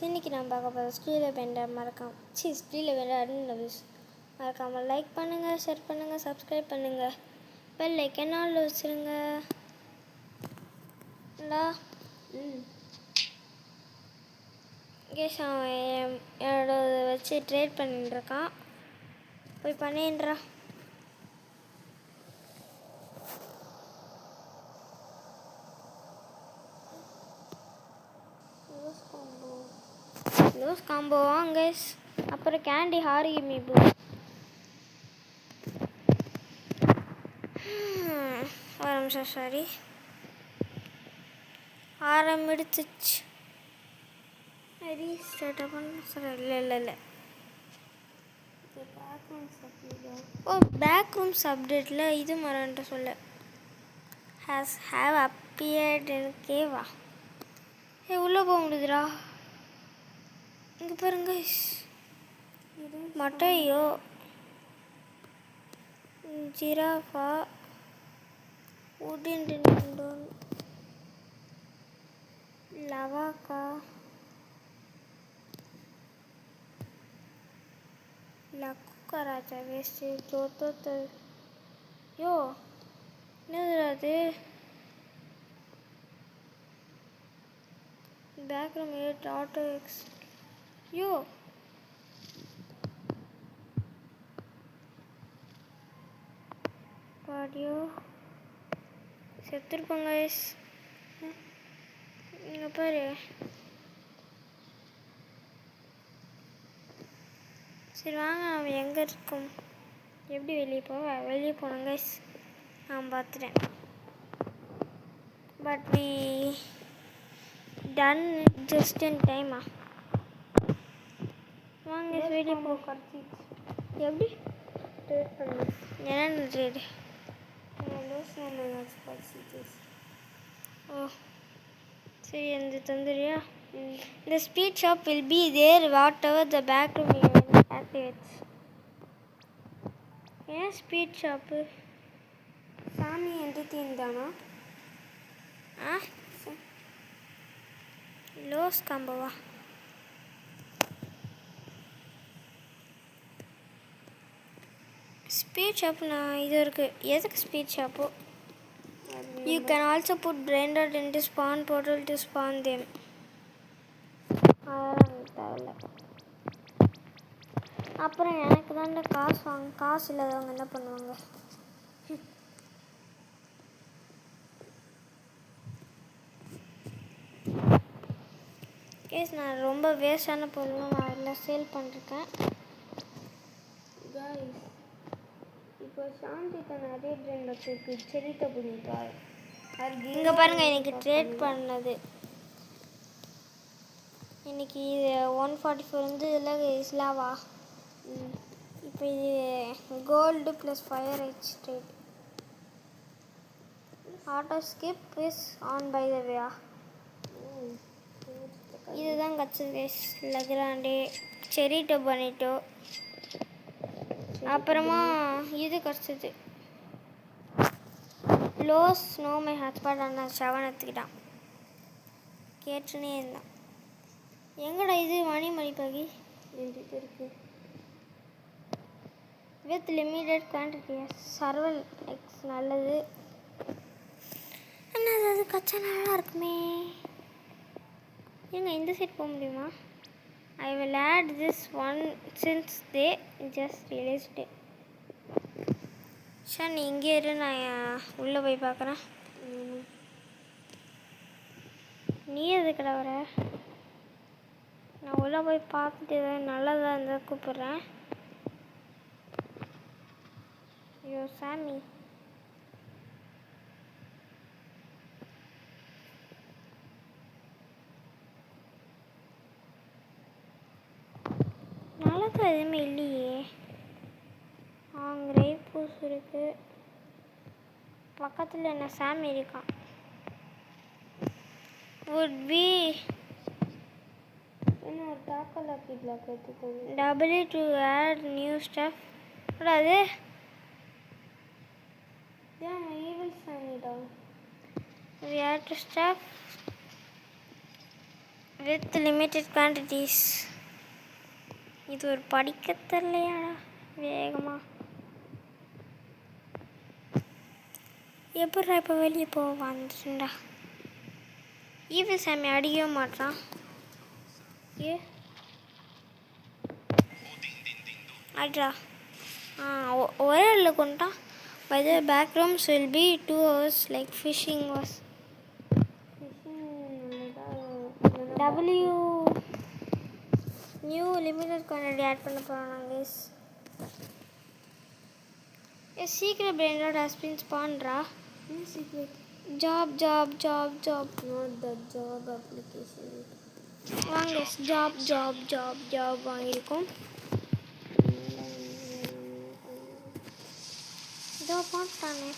இன்னைக்கு நான் பார்க்க போகிற Srila bender Srila bender admin மறக்காமல் லைக் பண்ணுங்கள், ஷேர் பண்ணுங்கள், சப்ஸ்கிரைப் பண்ணுங்கள், பெல் ஐக்கன் ஆல் வச்சுருங்க. கேஷ் அவன் என்னோட வச்சு ட்ரேட் பண்ணிட்டுருக்கான், போய் பண்ணின்றா. லூஸ் காம்போ வாங்க. அப்புறம் கேண்டி ஹாரி மீபு ஒரு நிமிஷம், சாரி ஆரம்பிடுச்சு. ரீஸ்டார்ட் பண்ண சார். இல்லை ஓ, பேக் ரூம்ஸ் அப்டேட்டில் இது மறந்துட்டு சொல்ல ஹேவ் அப்பியர்ட் கேவா. உள்ளே போக முடியுதுடா. இங்கே பாருங்க, மட்டையோ ஜிராஃபா உடன் லவாக்கா லக்குக்கராச்சா வேஸ்ட்டு ஜோத்தோ யோ என்னதுடா அது? பேக்ரூம் 8 ஆட்டோ எக்ஸ் யோ பாடியோ செத்துருப்பாங்க. இங்கே பாரு, சரி வாங்க, நம்ம எங்கே இருக்கோம், எப்படி வெளியே போனோங்க. நான் பார்த்துட்டேன், but we done just in டைமா. வாங்க வெளியே போ. எப்படி ட்ரேட் பண்ணு? என்னென்ன ட்ரேடு? ஓ சரி, அந்த தந்துடுறியா? The speed shop will be there whatever the backroom event activates. ஏன் ஸ்பீட் ஷாப்பு? சாமி என்று தீர்ந்தானா? லோஸ் காம்போவா? ஸ்பீட் ஷாப்புண்ணா இது இருக்குது. எதுக்கு speed shop? You can also put Branded into spawn portal to spawn them. தேவையில்ல. அப்புறம் எனக்கு தாண்ட காசு இல்லாதவங்க என்ன பண்ணுவாங்க? கேஸ் நான் ரொம்ப வேஸ்டான பொருளும் நான் எல்லாம் சேல் பண்ணிருக்கேன். இப்போ சாந்தி நிறைய ட்ரெயின் வச்சுருக்கு. செரிட்ட புரியுதா? இங்கே பாருங்கள், எனக்கு ட்ரேட் பண்ணது இன்னைக்கு 144 வந்து இதில் இஸ்லாவா. இப்போ இது gold plus fire H trade. Auto skip is on by the வேயா. இதுதான் கிடச்சது. லெக்ராண்டே செரிட்டோ பண்ணிட்டோ, அப்புறமா இது கிடச்சிது. லோஸ் நோமை ஹாட்ஸ்பாட் ஆனால் செவன் எடுத்துக்கிட்டான். கேட்டுனே இருந்தான். எங்கடா இது மணிப்பாகி என்கிட்ட இருக்கு. வித் லிமிடெட் குவான்டிட்டி சர்வல் எக்ஸ் நல்லது. என்னது அது? கச்சா நல்லா இருக்குமே. ஏங்க இந்த சைட் போக முடியுமா? I will add this one since they just released it. Sir நீ இங்கே இரு, நான் உள்ளே போய் பார்க்குறேன். நீ எதுக்கடா வர? நான் உள்ளே போய் பார்த்துட்டு எதாவது நல்லதாக இருந்தால் கூப்பிட்றேன். ஐயோ சாமி, நல்லதாக எதுவுமே இல்லையே. அங்கே பூசு இருக்கு, பக்கத்தில் என்ன சாமி இருக்கான். would be இன்னும் டாக்கல் ஆக்கி பிளாக் எடுத்துக்கோங்க. Double to add new stuff. அது ஏன் ஈவில் சாமிடா. we add to stuff with limited quantities. இது ஒரு படிக்க தெரியலையாடா வேகமாக. எப்படா இப்போ வெளியே போக வந்துட்டா. ஈவில் சாமி அடிக்கவே மாட்டான். ஏ அட்ரா ஒரே இடத்துல கொண்டுட்டான். By the backgrounds will be 2 hours like fishing was W new limited quantity add பண்ண போகிறோம் நாங்கள். சீக்கிரம் பிரெயினோட ஹஸ்பண்ட் ஸ்பான்ரா. secret job not the job application. வாங்க ஜாப் வாங்கியிருக்கோம். இதோ போட்டானே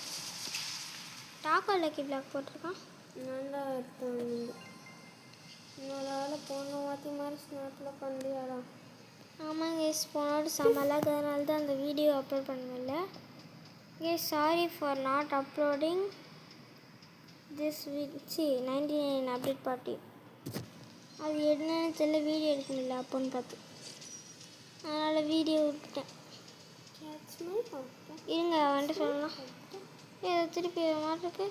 டாக்கோ லக்கி பிளாக் போட்டிருக்கான். நல்லா அர்த்தம் இன்னொரு ஆள் போன மாற்றி மாதிரி ஸ்னாப்பில் பண்ணியாடா. ஆமாங்க போனோட செம்மலாக அதனால தான் அந்த வீடியோ அப்லோட் பண்ணல. Sorry for not uploading this 99 update party. அது என்னன்னு தெரியல, வீடியோ எடுக்க முடியல அப்போன்னு பார்த்து, அதனால் வீடியோ விட்டுட்டேன். இருங்க வந்துட்டு சொல்லலாம். ஏதோ திருப்பி மாட்டுக்கு.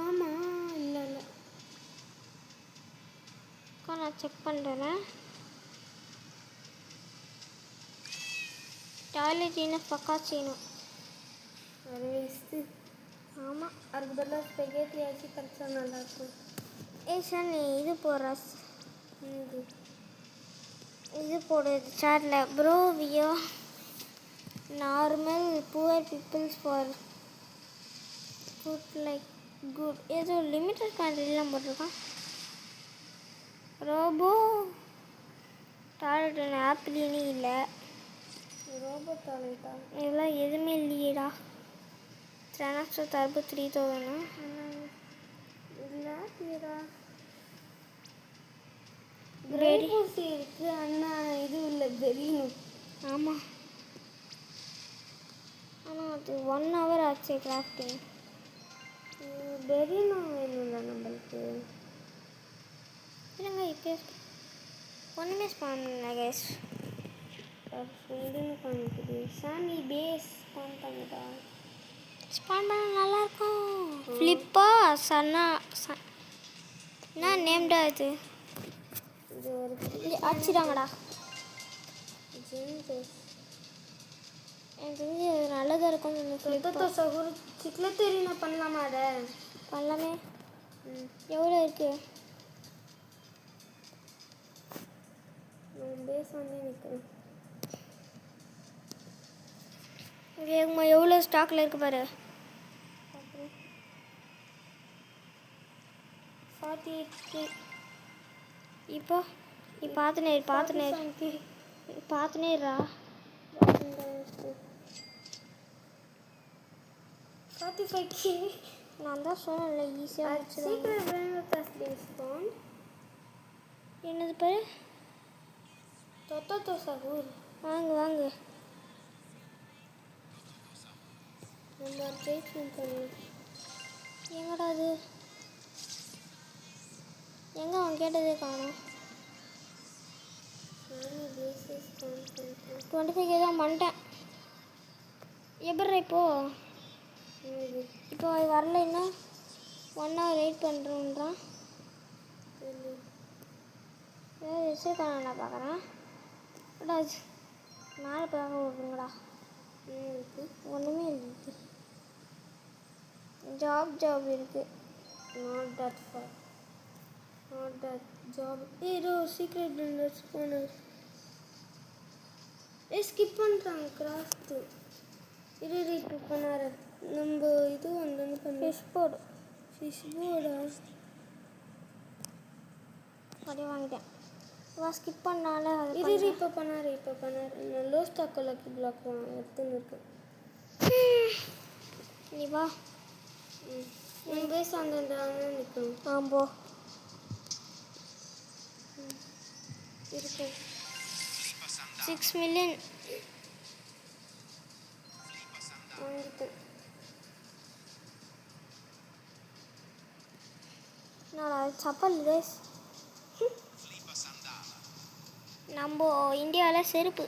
ஆமாம் இல்லை நான் செக் பண்ணுறேன். டாய்லெட் இன்னும் பக்கா செய்யணும். அது வேஸ்ட்டு. ஆமாம் அதுக்கு பதிலாக ஸ்பெகேட்டி ஆச்சு கரைச்சா நல்லாயிருக்கும். சார் நீ இது போடுற இது போடு சாட்டில் ப்ரோ வியோ normal poor peoples for good like good ஏதோ லிமிட்டட் குவான்டிட்டிலாம் போட்டிருக்கான். ரோபோ டாய்லெட் ஆப்லேனே இல்லை. ரோபோ டாய்லெட்டா இதெல்லாம் எதுவுமே இல்லையேடா. ட்ரான்ஸ்ஃபர் தரப்பு 3000 இல்லைடா. கிரேடிசி இருக்குது அண்ணா இது இல்லை பெரியணும். ஆமாம் ஆனால் அது 1 hour ஆச்சு கிராஃப்டிங். பெரியணும் வேணும்ல நம்மளுக்கு. இல்லைங்க இப்போ ஒன்றுமே ஸ்பான் பண்ணல கேஸ். இதுன்னு காமிக்குது. சாமி பேஸ் ஸ்பான் பண்ணிட்டா. ஸ்பான் பண்ண நல்லாயிருக்கும். ஃப்ளிப்பா சன்னா என்ன நேம்டா இது ஒரு அடிச்சிட்டாங்கடா. எனக்கு தெரிஞ்சு அது நல்லதாக இருக்கும். சகோர் சிக்கில் தெரியும் பண்ணலாமா? அதை பண்ணலாமே. எவ்வளோ இருக்குது? பேஸ் வந்து நிற்கிறேன். வேகமா எவ்வளோ ஸ்டாக்கில் இருக்குது பாரு. 48. இப்போ நீ பார்த்துனேரா 45K. நான் தான் சொன்னேன்ல ஈஸியாக சீக்கிரம். என்னது பாரு தொத்தோ சகூர். வாங்க நம்ம ட்ரீட்மெண்ட் பண்ணு. எங்கடா அது எங்கே அவன் கேட்டதே காணும். 25K தான் பண்ணிட்டேன். எப்படி இப்போ அது வரல. இன்னும் 1 hour வெயிட் பண்ணுறோன்றான். ஏதாவது ரிசீவ் பண்ண நான் பார்க்குறேன். பட் அது மேலே பார்க்க விட்ருங்கடா. ஒன்றுமே இல்லை. ஜாப் இருக்குது. Not that job. ஏதோ சீக்ரெட் பில்டர்ஸ் போனஸ். ஸ்கிப் பண்ணுறாங்க கிராஃப்ட்டு. இப்போ பண்ணார நம்ம இது வந்து ஃபிஷ் போர்டா அப்படியே வாங்கிட்டேன். ஸ்கிப் பண்ணால இப்போ பண்ணாரு லோ ஸ்டாக் லக்கி பிளாக் எடுத்துன்னு இருக்கு. நீ வா பேச அந்த நிற்கணும். ஆம்போ இருக்கு 6 million வாங்கிட்டேன். நான் சப்பல் ரேஸ் நம்ம இந்தியாவில் செருப்பு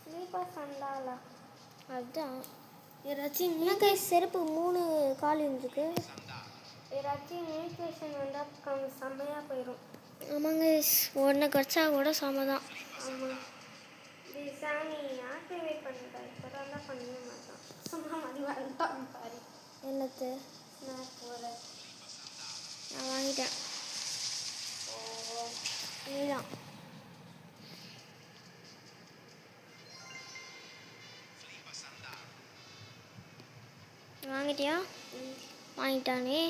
ஸ்லீப்பர் சண்டாலா அதுதான் ஏதாச்சும் இன்னும் செருப்பு 3 கால் இருந்துருக்கு ஏதாச்சும் மியூட்டேஷன் வந்தால் செம்மையாக போயிடும் ஆமாங்க ஒன்று கிடச்சா கூட செம்ம தான் ஆமாம் இது சாமி ஆக்டிவேட் பண்ணிட்டா இப்போ தான் பண்ணவே மாட்டான் சும்மா மணி வரட்டான் பாரு என்னத்து ஸ்நாக் போகிற நான் வாங்கிட்டேன் ஓ நீதான் வாங்கிட்டியா வாங்கிட்டானே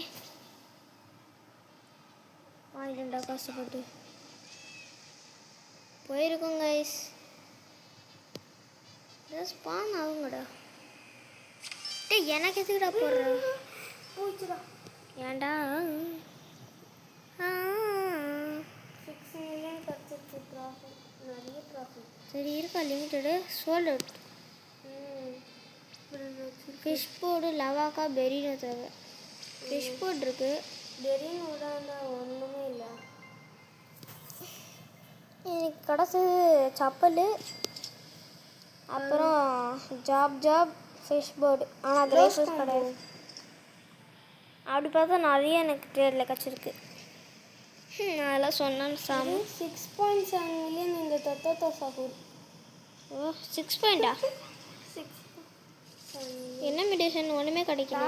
வாங்கிட்டேன்டா கஷ்டப்பட்டு போயிருக்கோம் கைஸ் ஸ்பான் ஆகுங்கடா டேய் எனக்கு எதுக்குடா போடுற போச்சுடா ஏன்டா 6 மில்லியன் கிடச்சிருச்சு ப்ராஃபிட் நிறைய ப்ராஃபிட் சரி இருக்கா limited sold out fish board லவாக்கா பெரின்னு தேவை ஃபிஷ் போர்டு இருக்குது பெரின்னு விடாண்டா ஒன்றுமே இல்லை எனக்கு கிடச்சது சப்பல் அப்புறம் ஜாப் ஃபிஷ் போர்டு ஆனால் அது ரைசஸ் கிடையாது அப்படி பார்த்தா நிறைய எனக்கு ட்ரேடில் கிடச்சிருக்கு அதெல்லாம் சொன்னான்னு சாமி 6.7 மில்லியன் இந்த தத்தா சாப்பிடு ஓ 6 பாயிண்டா 6 என்ன மெடிசன் ஒன்றுமே கிடைக்கல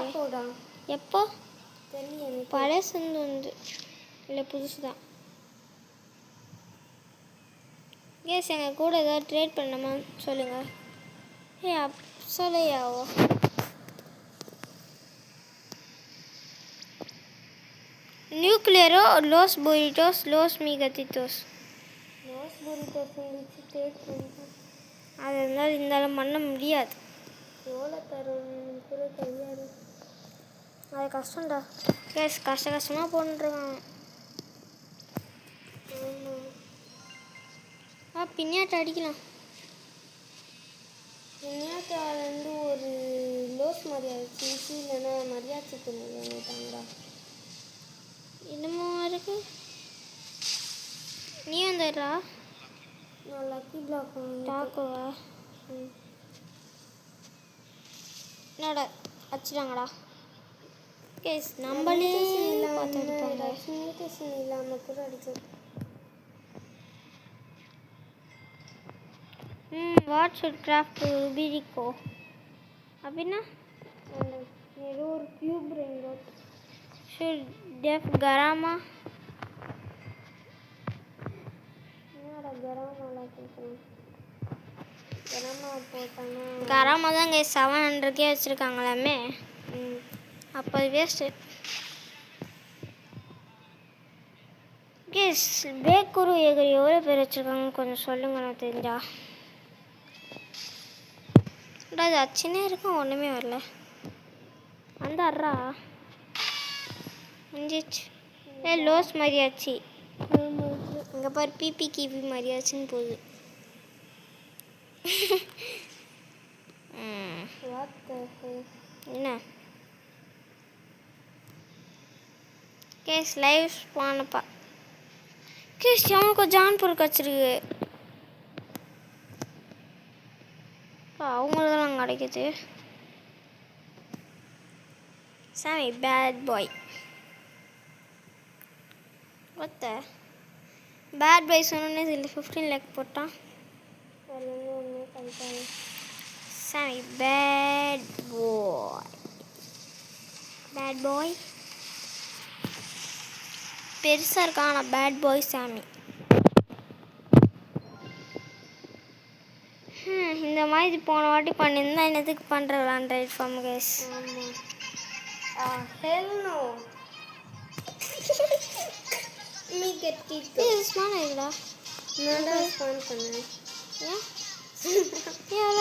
எப்போ பழைய சந்து வந்து இல்லை புதுசு தான் கேஸ் எங்கள் கூட ஏதாவது ட்ரேட் பண்ணணுமா சொல்லுங்கள் சொல்லையாவோ நியூக்ளியரோ லோஸ் புரிட்டோஸ் லோஸ் மீகத்திட்டோஸ் இருந்துச்சு ட்ரேட் பண்ணிட்டோம் அது இருந்தாலும் பண்ண முடியாது எவ்வளோ தரும் கூட தெரியாது அது கஷ்டம்டா கேஸ் கஷ்டமாக போட்டுருக்கான் ஆமாம் பின்னாட்ட அடிக்கலாம் பின்னாட்ட வந்து ஒரு லோஸ் மாதிரி ஆயிடுச்சு இல்லைன்னா மரியாதை பண்ணிட்டாங்கடா இன்னமும் இருக்கு நீ வந்துடுறா நான் லக்கி பிளாக் டாக்குவா என்னடா அடிச்சிட்டாங்கடா கேஸ் நம்மளே மியூட்டேஷன் இல்லாமல் கூட அடிச்சோம் வாட் ஷுட் கிராஃப்ட் ரூபிரிக்கோ அப்படின்னா ஏதோ ஒரு கியூப் ரெயின்போ ஷுட் டெஃப் கராமா என்னடா கராமாலாம் கேட்கணும் கராமா தான் இங்கே 700 வச்சுருக்காங்களாமே அப்போ அது வேஸ்ட்டு கேஸ் பேக்குரு ஏகர் எவ்வளோ பேர் வச்சுருக்காங்க கொஞ்சம் சொல்லுங்க நான் தெரிஞ்சா அது அச்சுன்னே இருக்கும் ஒன்றுமே வரல அந்த அட்ரா முடிஞ்சிச்சு லோஸ் மாதிரியாச்சு இங்கே பாரு பிபி கிபி மாதிரியாச்சுன்னு போகுது என்ன கேஸ் லைவ் ஸ்பானப்பா கேஸ் அவனுக்கு ஜான்பூர் கிடச்சிருக்கு அவங்களுக்கு தான் கிடைக்குது சாமி பேட் பாய் ஒத்த பேட் பாய் சொன்னோன்னே இதில் 15 லேக் போட்டான் சாமி பேட் பாய் பெருசாக இருக்கான் ஆனால் பேட் பாய் சாமி இந்த மாதிரி போன வாட்டி பண்ணியிருந்தா என்னத்துக்கு பண்ணுற ஆண்ட்ராய்ட் ஃபார்ம் கேஸ்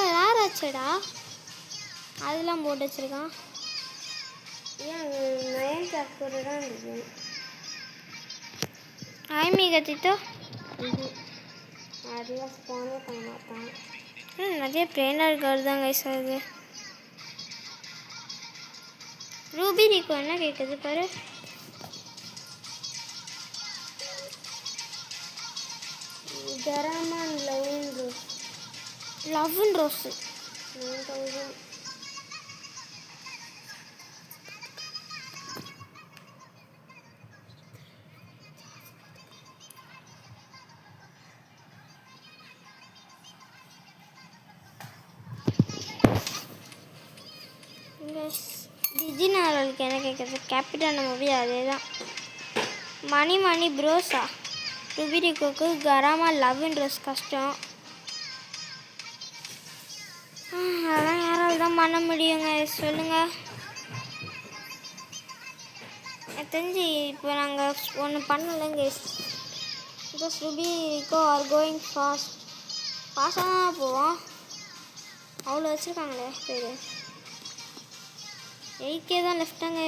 யார் ஆச்சுடா அதெல்லாம் போட்டு வச்சிருக்கான் ஏன் நயன் சாக்கூட தான் இருக்கு ஆய்மி கத்திட்டோ அதெல்லாம் ஸ்பானே பண்ண மாட்டான் நிறைய ப்ளேனர் கார்டு தான் கைஸ் ஆகுது ரூபி நீக்கு என்ன கேட்குது பாரு Garama and Love and Rose 9,000. டிஜினாலுக்கு என்ன கேட்குறது? கேபிட்டான மூவி அதே தான். மணி ப்ரோஸா ருபிரிக்கோக்கு கராமா லவ் அண்ட் ரோஸ் கஷ்டம். அதெல்லாம் யாரால் தான் பண்ண முடியுங்க சொல்லுங்கள். எனக்கு தெரிஞ்சு இப்போ நாங்கள் ஒன்று பண்ணலைங்க. பிகாஸ் ருபிரிக்கோ ஆர் கோயிங் ஃபாஸ்ட்டாக தான் போவோம். அவ்வளோ வச்சுருக்காங்களே பேர். 8K தான் லெஃப்டாங்க.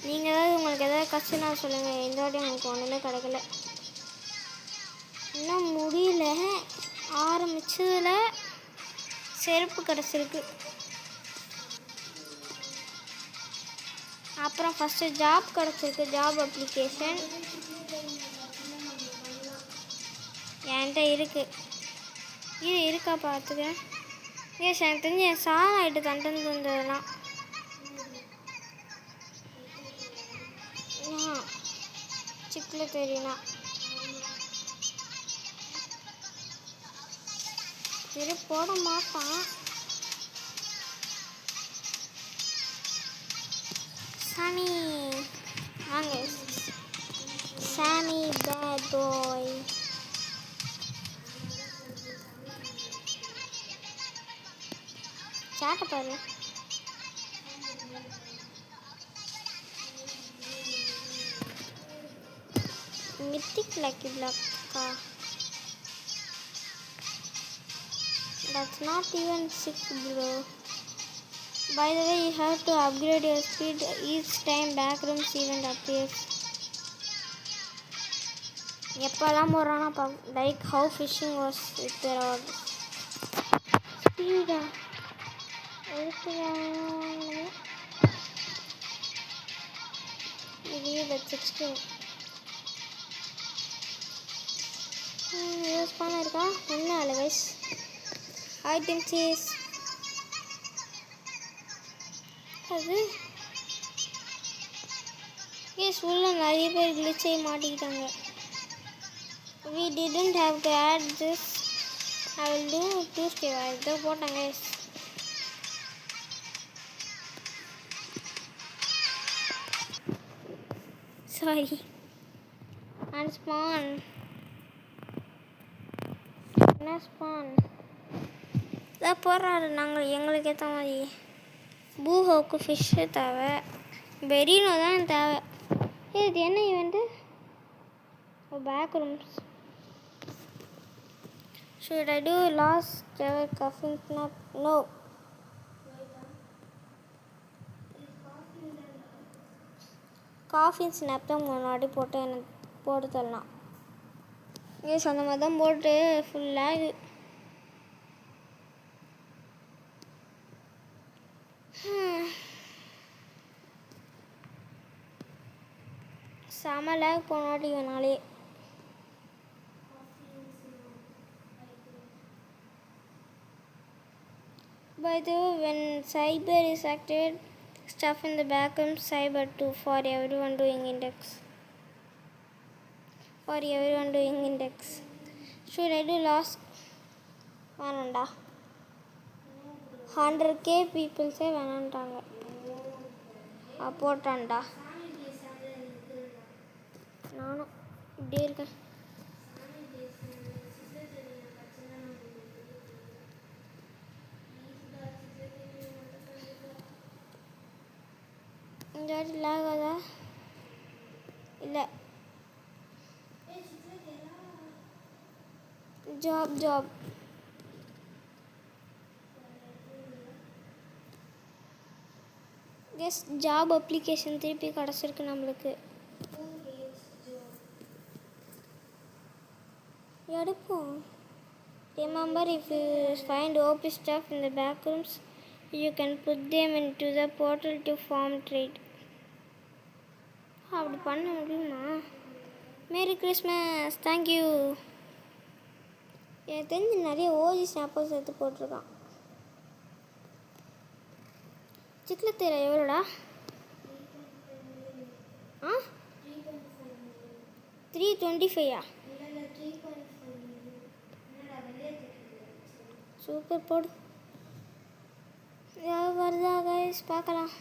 நீங்கள் ஏதாவது உங்களுக்கு எதாவது கஷ்டம்னா சொல்லுங்கள். இந்த வாட்டி உங்களுக்கு ஒன்றுமே கிடைக்கல. இன்னும் முடியல. ஆரம்பிச்சதில் செருப்பு கிடச்சிருக்கு. அப்புறம் ஃபஸ்ட்டு ஜாப் கிடச்சிருக்கு. ஜாப் அப்ளிகேஷன் என்கிட்ட இருக்குது. இது இருக்கா பார்த்துக்கிறேன். ஏஸ் எனக்கு தெரிஞ்சு என் சாதம் ஆகிட்டு கண்டென்ட் வந்ததுலாம். சிக்கில் தெரியுனா சரி போட மாட்டான். சாமி வாங்க. சாமி பேட் பாய். சாட்டை பாரு. Mythic Lucky Block. That's not even sick, bro. By the way, you have to upgrade your speed each time backrooms event appears. எப்பெல்லாம் போகிறானா like how fishing was with their orders. Speed இது 16 use பண்ணிருக்கா. என்ன ஆளு guys? Item cheese அது S உள்ள நிறைய பேர் கிளிச்சை மாட்டிக்கிட்டாங்க. we didn't have to add this. I will do Tuesday. இதை போட்டாங்க. எஸ் சாரி அண்ட் ஸ்பான் என்ன ஸ்பான் இதை போடுறாரு. நாங்கள் எங்களுக்கு ஏற்ற மாதிரி பூஹோக்கு ஃபிஷ்ஷு தேவை. பெரினோ தான் தேவை. இது என்ன event? Back rooms. Should I do last ever coffin snap? No. Coffin snap தான் முன்னாடி போட்டு எனக்கு போட்டு தரலாம். ஏஸ் அந்த மாதிரி தான் போட்டு ஃபுல்லாக செம lakh போனாட்டி வேணாலே. By the way, when cyber is activated, stuff in the backroom cyber 2 for everyone doing index. Should I do last? வேணாண்டா. 100K பீப்புள்ஸே வேணான்ட்டாங்க. போட்டான்டா. நானும் இப்படியே இருக்கேன். இந்த வாட்டி லேக் ஆகுதா? இல்லை. ஜாப் எஸ் ஜாப் அப்ளிகேஷன் திருப்பி கிடச்சிருக்கு நம்மளுக்கு. எடுப்போம். Remember, if you find OP stuff in the back rooms, you can put them into the portal to farm trade. அப்படி பண்ண முடியுமா? Merry Christmas. தேங்க்யூ. எனக்கு தெரிஞ்சு நிறைய ஓஜி ஸ்னாப்பர்ஸ் எடுத்து போட்டிருக்கான். சிக்லத்தீரா எவ்வளோடா? 325. சூப்பர் போடு. ஏதாவது வருதா கைஸ் பார்க்கலாம்.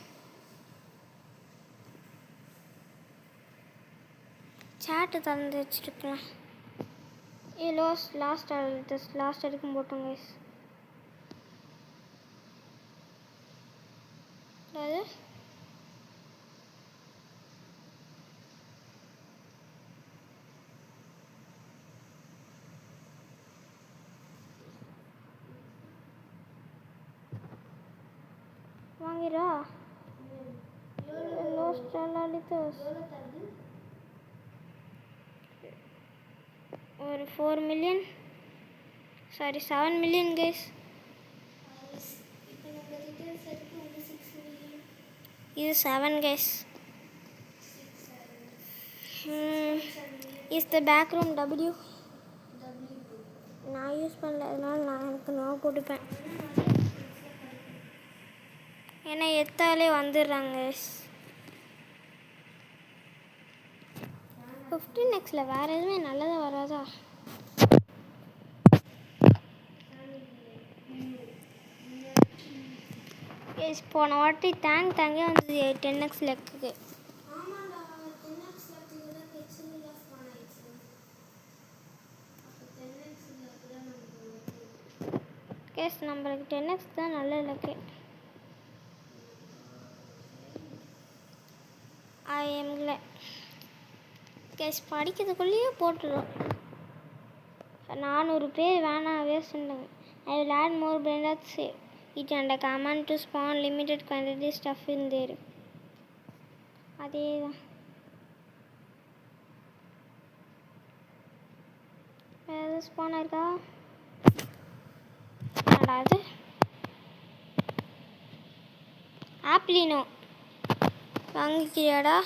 சாட்டு திறந்து வச்சுருக்கலாம். லாஸ்ட் வரைக்கும் போட்டோம் கைஸ். அதாவது வாங்கிடா. ஒரு 4 மில்லியன், சாரி 7 மில்லியன் கைஸ். இது 7 guys. Is the back room W. நான் யூஸ் பண்ணல, அதனால நான் போட்டுப்பேன். ஏன்னா எத்தாலே வந்துடுறாங்க. 15Xல வேறு எதுவுமே நல்லதாக வராதா? போன வாட்டி தாங்கே வந்தது 10X லெக்குக்கு. கேஸ் நம்மளுக்கு 10X தான் நல்ல லக்கு. ஐஎம்ல கேஸ் படிக்கிறதுக்குள்ளேயே போட்டுடும். 400 பேர் வேணாம் வேஸ்ட்டுங்க. I will add more blenders it and a command to spawn limited quantity stuff in there. அதே தான். வேறு ஸ்பான் இருக்கா? அது ஆப்ளினோ வாங்கிக்கிறியாடா?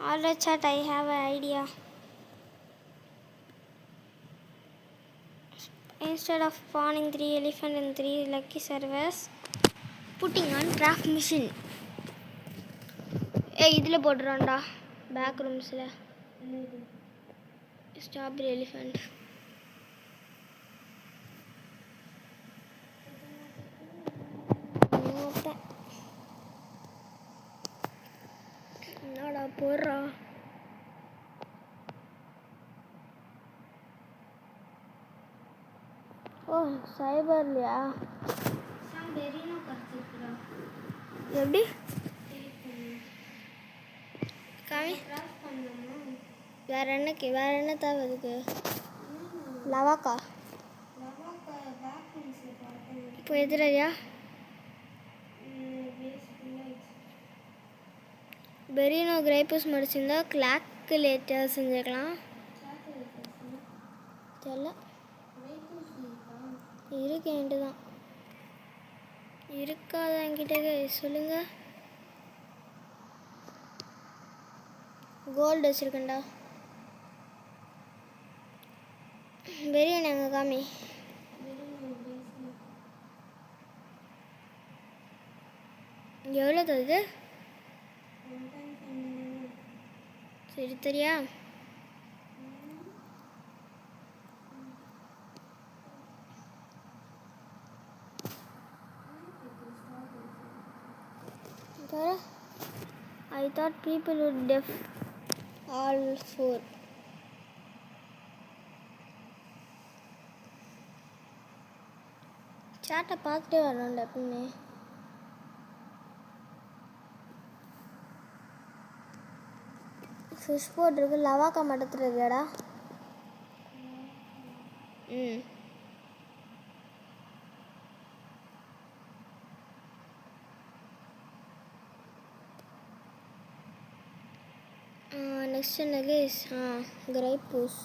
Alright chat, I have an idea. Instead of spawning 3 elephant and 3 lucky servers, putting on craft machine. இதில் போட்டுறான்டா back ரூம்ஸில். Strawberry elephant. என்னடா போடுறா? ஓ சைபர்லையா? எப்படி காமி? வேற என்ன தேவை அதுக்கு? லவாக்கா இப்போ எதிரையா? பெரினோ கிரைப்பஸ் முடிச்சிருந்தா கிளாக்குலேட்டர் செஞ்சுக்கலாம். தெரியல, இருக்கு என்கிட்ட தான். இருக்காதா என்கிட்ட? சொல்லுங்க. கோல்டு வச்சுருக்கேன்டா. பெரியன் எங்க காமி? எவ்வளோ தருது? சரி தெரியா? I thought people would def all 4. சாட்டை பார்த்துட்டே வரணும்ல எப்பவுமே. ஃபிஷ் போட்டிருக்கு. லவாக்கா மட்டத்தில் இருக்கியாடா? நெக்ஸ்ட் என்ன கேஸ்? கிரைப்பூஸ்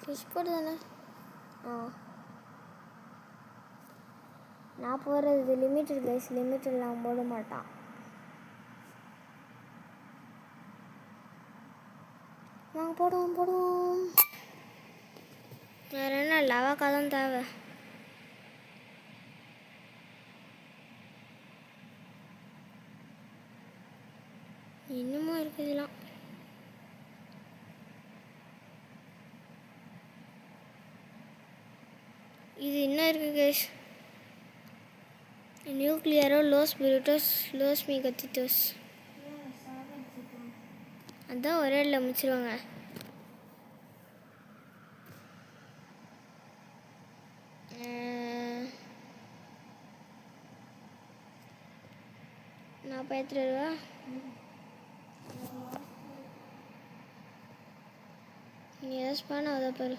ஃபிஷ் போட்டு தானே. நான் போடுறது லிமிட்டட் கைஸ். லிமிட்டட் நான் போட மாட்டான். வாங்க போடுவோம். வேறு என்ன லவாக்கா தான் தேவை. இன்னமும் இருக்குதுலாம். இது என்ன இருக்குது கைஸ்? நியூக்ளியரோ லோஸ் பிரிட்டோஸ் லோஸ் மீகத்திட்டோஸ். அதான் ஒரே இடத்துல முடிச்சிருவாங்க. நான் ரூபா நீ ஏதாவது ஸ்பான் ஆகுதா பாரு.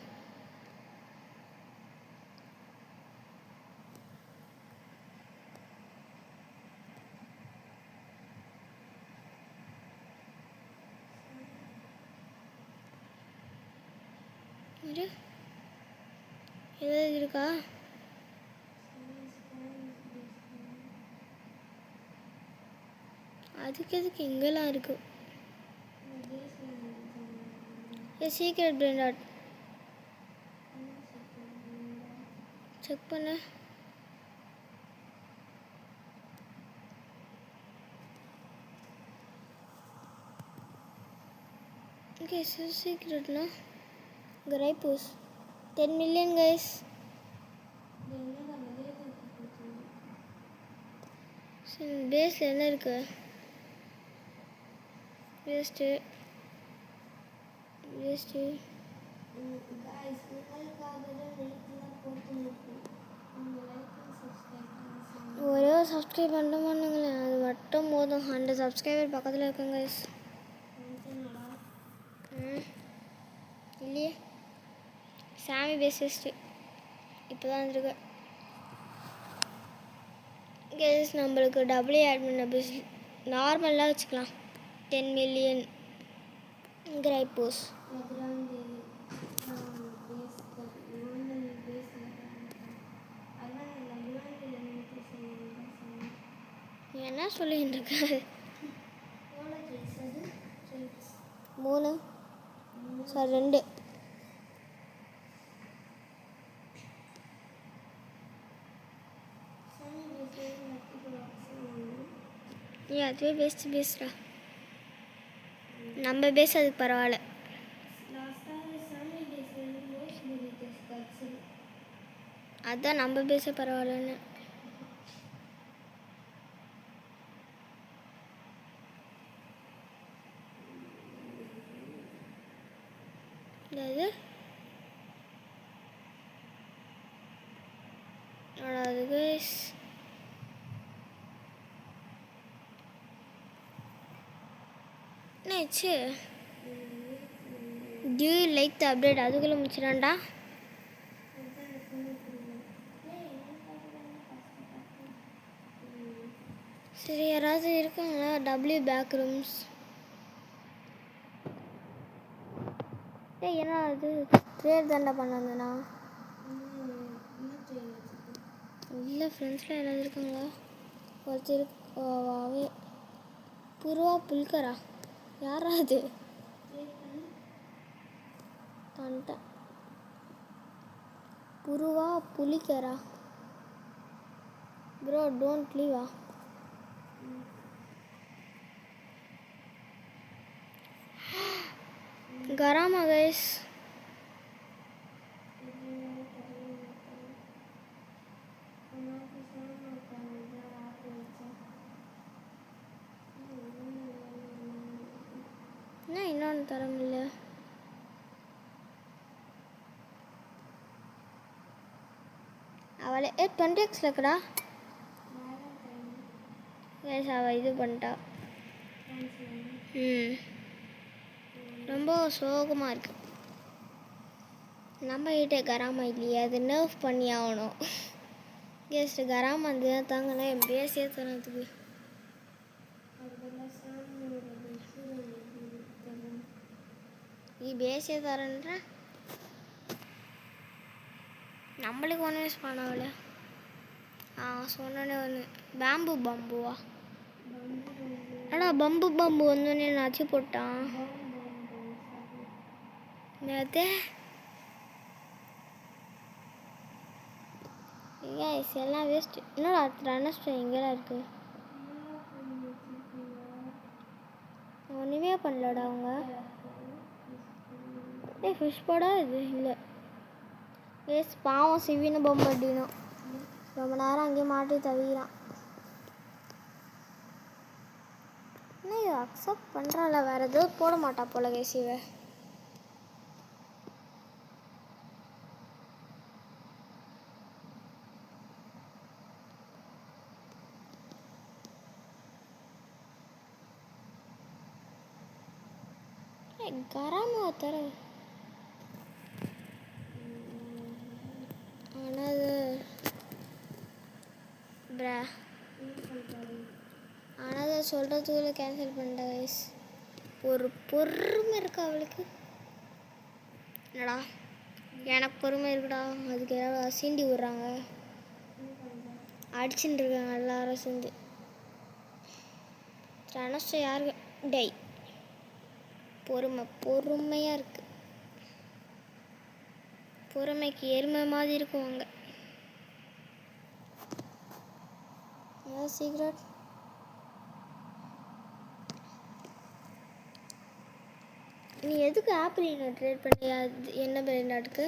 ஏதாவது இருக்கா? அதுக்கு எதுக்கு இங்கெல்லாம் இருக்கு? சீக்ரெட் பிரெயின் டாட் செக் பண்ணு. ஓகே சீக்ரெட்னா கிரைப்பூஸ் 10 மில்லியன் கைஸ். பேஸில் என்ன இருக்கு? வேஸ்ட்டு ஒரே ஒரு சப்ஸ்கிரைப் பண்ண மாட்டேங்களேன். அது மட்டும் போதும். 100 சப்ஸ்கிரைபர் பக்கத்தில் இருக்குங்க கைஸ். இல்லையே சாமி பேசிஸ்ட்டு இப்போ தான் வந்துருக்கு கைஸ். நம்மளுக்கு டபுள்யூ ஆட் பண்ண பேஸ் நார்மலாக வச்சுக்கலாம். 10 மில்லியன் கிரைப்போஸ். என்ன சொல்லிட்டு இருக்க? 3 சார் 2 நீ அதுவே பேஸ்டா. நம்ம பேச அதுக்கு பரவாயில்ல. அதான் நம்ம பேச பரவாயில்லன்னு. அது என்னாச்சு? Do you like the update? அதுக்குள்ள முடிச்சிடான்டா. சரி யாராவது இருக்காங்களா? W back rooms. ஏன்னா அது ட்ரேட் தாண்டா பண்ண வந்தேண்ணா. இல்லை ஃப்ரெண்ட்ஸில் யாராவது இருக்காங்களா? ஒருத்தர் புருவா புல்கரா யாராவது தண்டேன். புருவா புலிக்கரா ப்ரோ டோன்ட் லீவா. Karama guys. என்ன இன்னொன்று தர முடியல? அவளை 20x இருக்குடா கைஸ். அவள் இது பண்ணிட்டா. ரொம்ப சோகமாக இருக்கு. நம்ம கிட்டே கராமா இல்லையே, அது நர்வ் பண்ணி ஆகணும். கெஸ்ட் கராமா வந்து தான் தாங்கண்ணா என் பேசியே தரத்துக்கு. நீ பேசியே தரன்ற நம்மளுக்கு ஒன்று யூஸ் பண்ணாவில்ல. சொன்னே ஒன்று பேம்பு பம்புவா. ஆனால் பம்பு வந்தோடனே நச்சு போட்டான். என்னது கைஸ் எல்லாம் வேஸ்ட். என்னடா ரனஸ்ட் எங்கெல்லாம் இருக்கு? ஒன்றுமே பண்ணலடா அவங்க. ஃபிஷ் போடா இது இல்லை வேஸ்ட். பாவம் சிவின்னு பொம்மை அடிக்கணும். ரொம்ப நேரம் அங்கேயே மாட்டி தவிக்கிறான். என்ன இது அக்செப்ட் பண்ணுறான்ல, வேறு எதுவும் போட மாட்டா போல கைஸ் இவ. கராமா தர ஆனால் ப்ரா ஆனால் அதை சொல்கிறதுக்குள்ள கேன்சல் பண்ணிட்டேன் கைஸ். ஒரு பொறுமை இருக்கா அவளுக்கு? என்னடா எனக்கு பொறுமை இருக்குடா, அதுக்கு ஏதாவது சீண்டி விட்றாங்க, அடிச்சுட்டு இருக்காங்க எல்லாரும் சேர்ந்து. ரனஸ்ட் யாருக்கு டை பொறுமையாக இருக்கு. பொறுமைக்கு எருமை மாதிரி இருக்குவாங்க. சீக்ரெட் நீ எதுக்கு ஆப்பிள் நான் ட்ரேட் பண்ணியா? என்ன பிராண்ட் அடுக்கு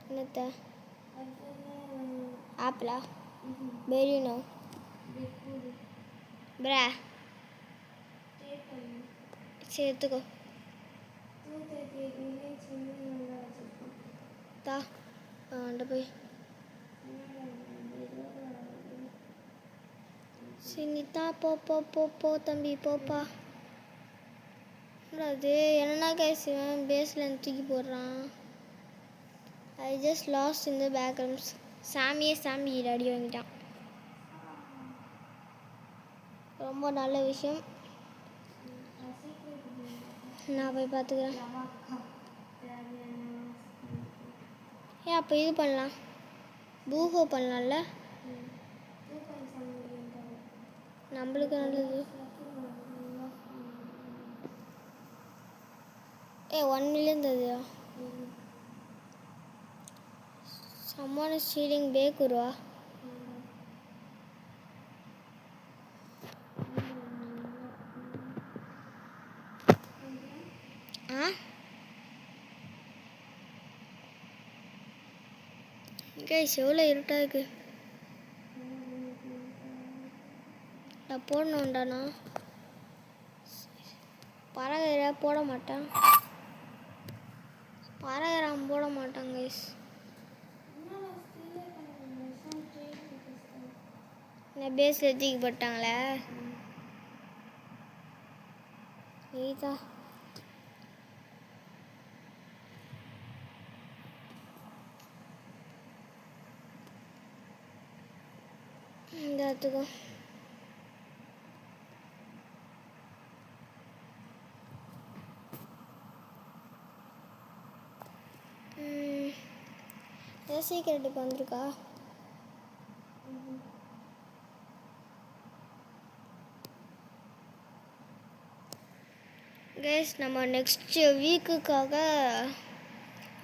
என்னத்த ஆப்பிளா பெரினோ ப்ரா சரி எடுத்துக்கோ. தா ஆண்ட போய் சரி நீ தா போ போ போ போ தம்பி போப்பா. அது என்னன்னா கைஸ் இவன் பேஸில் தூக்கி போடுறான். ஐ ஜஸ்ட் லாஸ்ட் இந்த பேக்ரவுண்ட்ஸ். சாமி அடி வாங்கிட்டான். ரொம்ப நல்ல விஷயம். நான் போய் பார்த்துக்கிறேன். ஏன் அப்போ இது பண்ணலாம், பூஹோ பண்ணலாம்ல, நம்மளுக்கு நல்லது. 1 மில்லியன் தருதா? someone is stealing பேக்குருவா. கைஸ் எவ்வளோ இருட்டாக இருக்கு. நான் போடணுண்டாண்ணா பறவைரா போட மாட்டான். பறவைராம் போட மாட்டான் கைஸ். நான் பேஸில் தூக்கி போட்டாங்களே நீதா. இந்த இடத்துக்கும் சீக்கிரம் இப்போ வந்திருக்கா. கைஸ் நம்ம நெக்ஸ்ட் வீக்குக்காக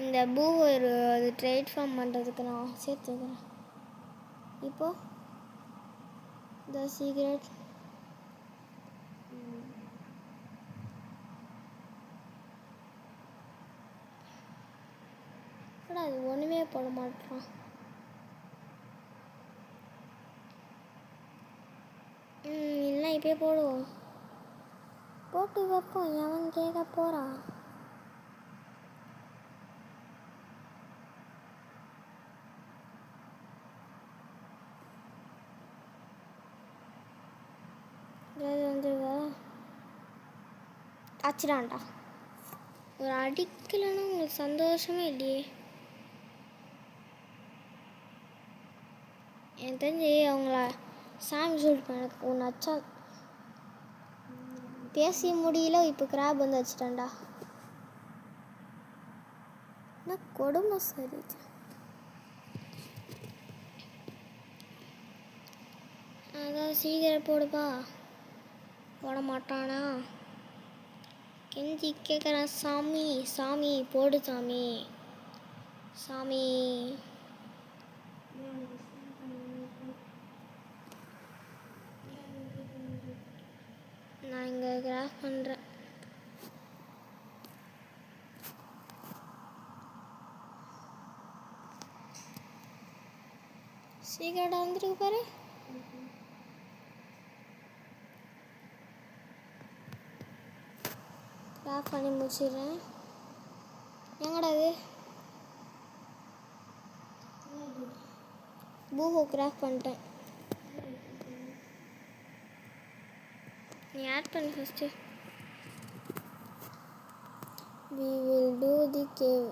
இந்த பூஹோ அது ட்ரேட் ஃபார்ம் பண்ணுறதுக்கு நான் சேர்த்துக்கிறேன். இப்போ த சீக்ரெட் அது ஒன்றுமே போட மாட்டான். இல்லை இப்போயே போடுவோம், போட்டு வைப்போம். எவன் கேட்க போகிறான்? வந்துருக்கா அச்சிடான்டா. ஒரு அடிக்கலைன்னா உங்களுக்கு சந்தோஷமே இல்லையே. எனக்கு தெரிஞ்சு அவங்கள சாமி சொல்லிட்டு எனக்கு ஒன்று அச்சா பேசி முடியல. இப்போ கிராப் வந்து வச்சுட்டான்டா. என்ன கொடுமை சரி. அதான் சீக்கிரம் போடுப்பா. போட மாட்டானா கெஞ்சி கேட்குறேன் சாமி, சாமி போடு சாமி, சாமி. நான் இங்கே கிராஃப் பண்ணுறேன். சீக்கிரடா வந்துருக்கு பாரு. கிராஃப் பண்ணி முடிச்சிடுறேன். எங்கடா இது? பூஹோ கிராஃப் பண்ணிட்டேன். நீ ஆட் பண்ணு first. we will do the cave.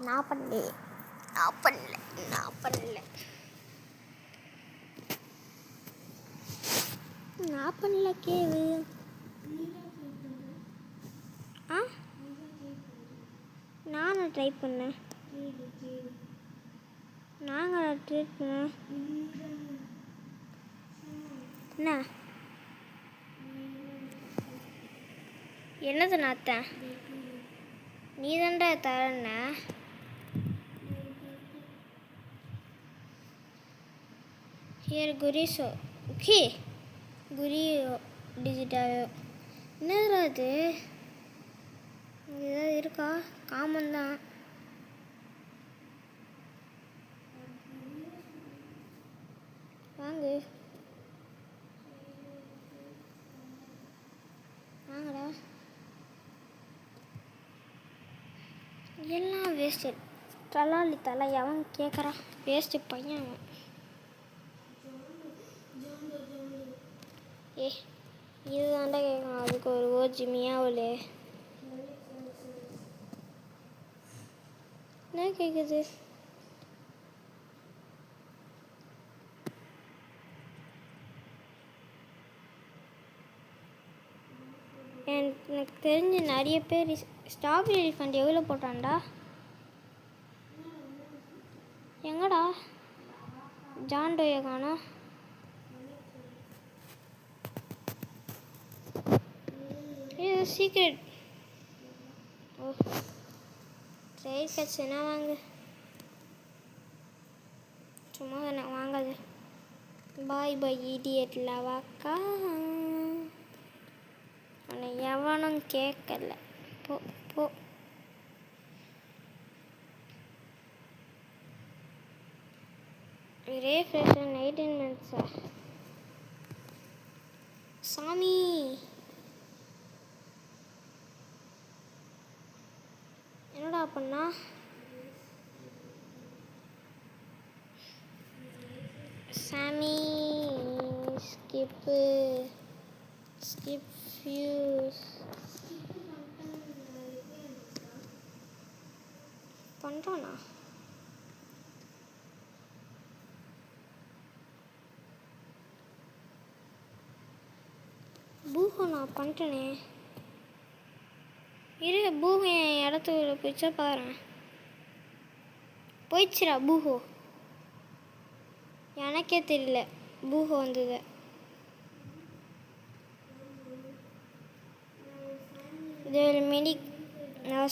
நான் பண்ணல கேவு. ஆ நானும் ட்ரை பண்ணேன். நாங்கள் ட்ரை பண்ணேன். என்ன என்னது நாத்தேன்? நீ தான்டா தரண்ண. ஹியர் குரிசோ ஓகே குரி டிஜிட்டாவோ என்னதுடா அது? ஏதாவது இருக்கா? காமன் தான். வாங்கடா. எல்லாம் வேஸ்ட்டு. தலாலி தலை எவன் கேட்குறான்? வேஸ்ட்டு பையன் அவன். இது தாண்டா கேட்கணும். அதுக்கு ஒரு ஓஜி மியாவில் என்ன கேட்குது? எனக்கு தெரிஞ்சு நிறைய பேர் ஸ்ட்ராபெரி எலிஃபண்ட் எவ்வளோ போட்டான்டா? எங்கடா ஜான்டோயை காணோம்? இது சீக்ரெட். ஓ ட்ரைட் கட்ஸ்னா வாங்க. சும்மா தானே வாங்காது. பாய் பாய் இடியட்ல வாக்கா. உன்னை எவனும் கேட்கல. போ போ. ரேஃப்ரெஷன் 18 மினிட்ஸா? சாமி என்னடா பண்ணா? சாமி ஸ்கிப்பு ஸ்கிப் ஃபியூஸ் பண்ணுறானா? பூஹோ நான் பண்ணிட்டேனே. இரு பூஹோ என் இடத்துல போயிடுச்சா பாரு. போயிடுச்சுடா பூஹோ. எனக்கே தெரியல பூஹோ வந்தது. They will make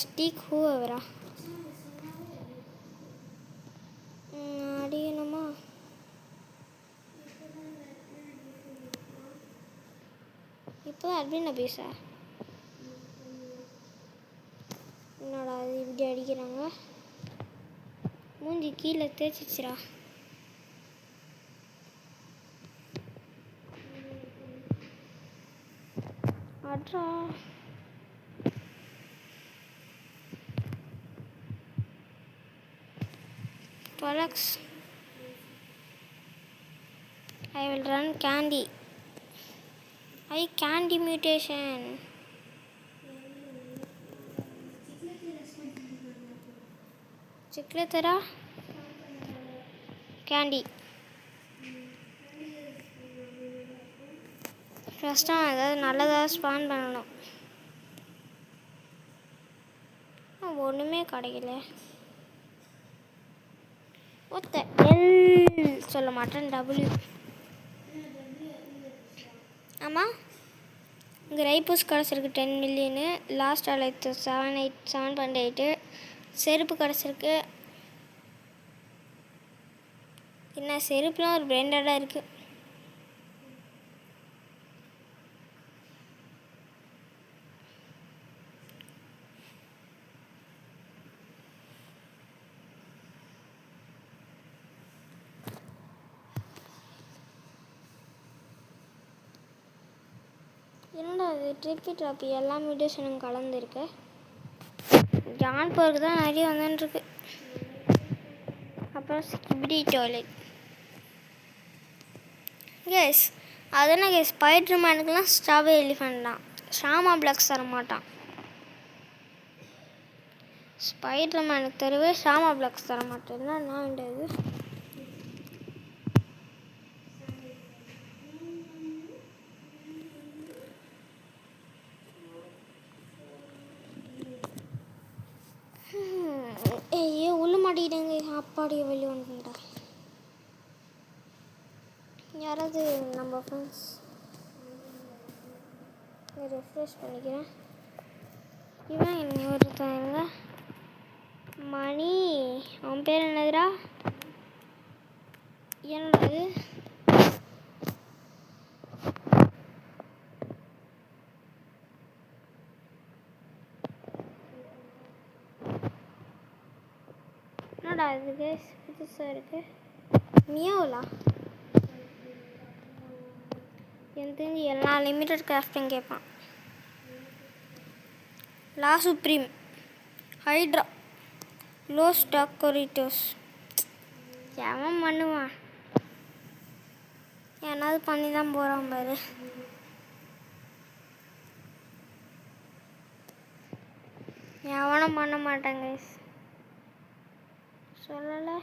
stick whoever. அடிக்கணுமா? இப்போதான் அட்மின் பேச. என்னடா அது இப்படி அடிக்கிறாங்க? மூஞ்சி கீழே தேய்ச்சிச்சுரா. அட்ரா Alex, I will run candy. Candy mutation. Chicletera candy. ஃபஸ்ட்டாக ஏதாவது நல்லதாக ஸ்பான் பண்ணணும். ஒன்றுமே கிடைக்கல. ஒத்த எல் சொல்ல மாட்டேன். டபிள்யூ. ஆமாம் இங்கே ரைப்பூஸ் கிடச்சிருக்கு 10 மில்லியனு. லாஸ்ட் அலைத்து 7.8. செருப்பு கிடச்சிருக்கு. என்ன செருப்புலாம் ஒரு பிராண்டடாக இருக்குது. என்னடா அது ட்ராப்பி எல்லா மியூட்டேஷனும் கலந்துருக்கு. ஜான் போருக்கு தான் நிறைய வந்துட்டுருக்கு. அப்புறம் ஸ்கிபிடி டாய்லெட். கேஸ் அதுனா கேஸ் ஸ்பைடர்மேனுக்குலாம் ஸ்ட்ராபெரி எலிஃபெண்ட் தான். ஷாமா பிளாக்ஸ் தர மாட்டான். ஸ்பைடர்மேனுக்கு தருவே ஷாமா பிளாக்ஸ் தர மாட்டேன். என்ன வேண்டியது ஏ உள்ள மாட்டிக்கிட்டேங்க. அப்பாடிய வெளியே வந்துட்டா. யாராவது நம்ம ஃப்ரெண்ட்ஸ் ரெஃப்ரெஷ் பண்ணிக்கிறேன். இவன் என்ன ஒருத்தங்க மணி அவன் பேர் என்னதுடா? என்னது என்னடா இதுக்கு புதுசாக இருக்கு. மியோலா எனக்கு தெரிஞ்சு எல்லா லிமிட்டட் கிராஃப்டிங் கேட்பான். லா சுப்ரீம் ஹைட்ரா லோ ஸ்டாக் கொரிட்டோஸ். எவன் பண்ணுவான்? ஏன்னாவது பண்ணி தான் போகிறான் பாரு. எவனும் பண்ண மாட்டாங்க சொல்லலை.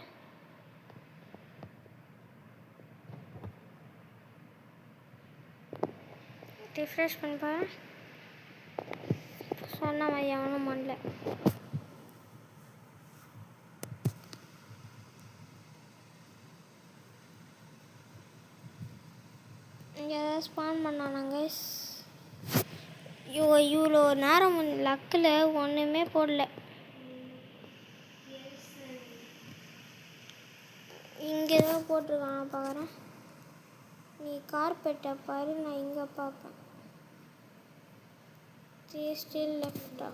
ரிஃப்ரெஷ் பண்ணி பாரு. சொன்ன மாதிரி எவனும் பண்ணல. இங்கே ஏதாவது ஸ்பான் பண்ணானாங்க. இவ்வளோ நேரம் லக்கில் ஒன்றுமே போடல. இங்கே தான் போட்டிருக்கான் பார்க்குறேன். நீ கார்பெட்டை பாரு, நான் இங்கே பார்ப்பேன். ஸ்டில் லெஃப்டா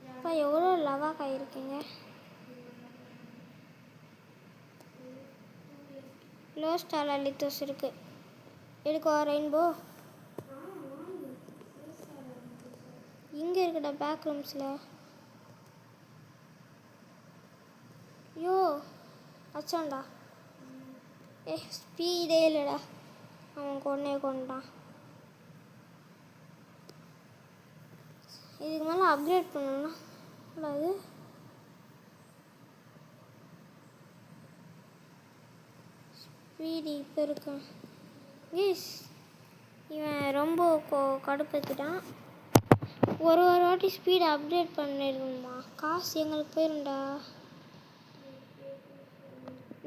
இப்போ எவ்வளோ லவாக் ஆகிருக்கீங்க. லோ ஸ்டார் லித்தோஸ் இருக்குது. எடுக்கவா ரெயின்போ? இங்கே இருக்குடா பேக் ரூம்ஸில். யோ அச்சான்டா. ஸ்பீடே இல்லைடா. அவன் கொண்டான். இதுக்கு மேலே அப்கிரேட் பண்ணணும்னா அது ஸ்பீடு இப்போ இருக்கேன். இவன் ரொம்ப கடுப்பேற்றிட்டான். ஒரு வாட்டி ஸ்பீடை அப்டேட் பண்ணிடணுமா? காசு எங்களுக்கு போயிருண்டா.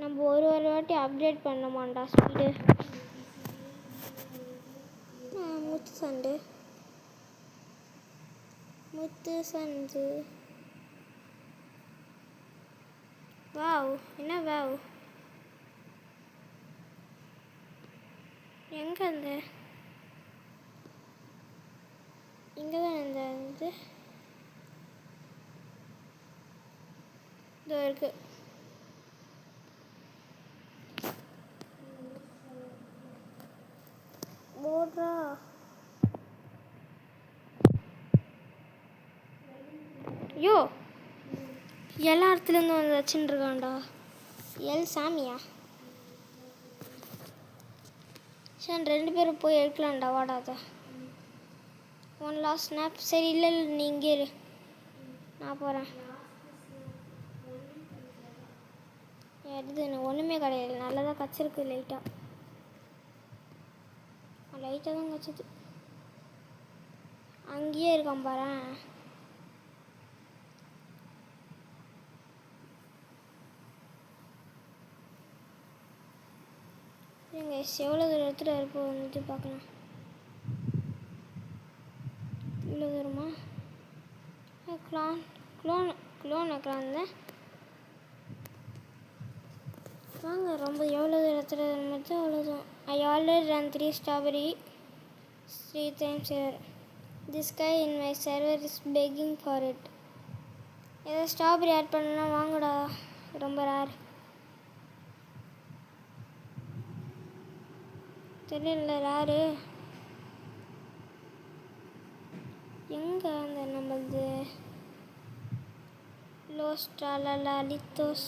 நம்ம ஒரு வாட்டி அப்டேட் பண்ணமாண்டா ஸ்பீடு. முத்து சந்து வாவ். என்ன வாவ்? எங்கே அந்த இங்கே தான் இந்த இது இதோ இருக்கு. போடுறா. யோ எல்லா இடத்துலேருந்து வந்து வச்சுட்டு இருக்கான்டா. சாமியா சரி 2 பேரும் போய் எடுக்கலாம்டா. வாடாத ஒன் லாஸ்ட் ஸ்னாப். சரி இல்லை நீ இங்கே இரு, நான் போகிறேன். எடுத்து ஒன்றுமே கிடையாது. நல்லதாக கச்சிருக்கு. லைட்டாக தான் கச்சிது. அங்கேயே இருக்கான் பாரு. எவ்வளோ தூரம் எடுத்துகிட்டு இருப்போம் வந்துட்டு பார்க்கலாம். இவ்வளோ தூரமா? க்ளோன் எக்ரான் வாங்க. ரொம்ப எவ்வளோ தூரத்தில் மட்டும் அவ்வளோதான். I already run 3 strawberry 3 times here. This guy in my server is begging for it. ஏதாவது ஸ்ட்ராபெரி ஆட் பண்ணனா வாங்கடா. ரொம்ப ரேர். தெரியல ரேரு. எங்கே அந்த நம்மளது லித்தோஸ்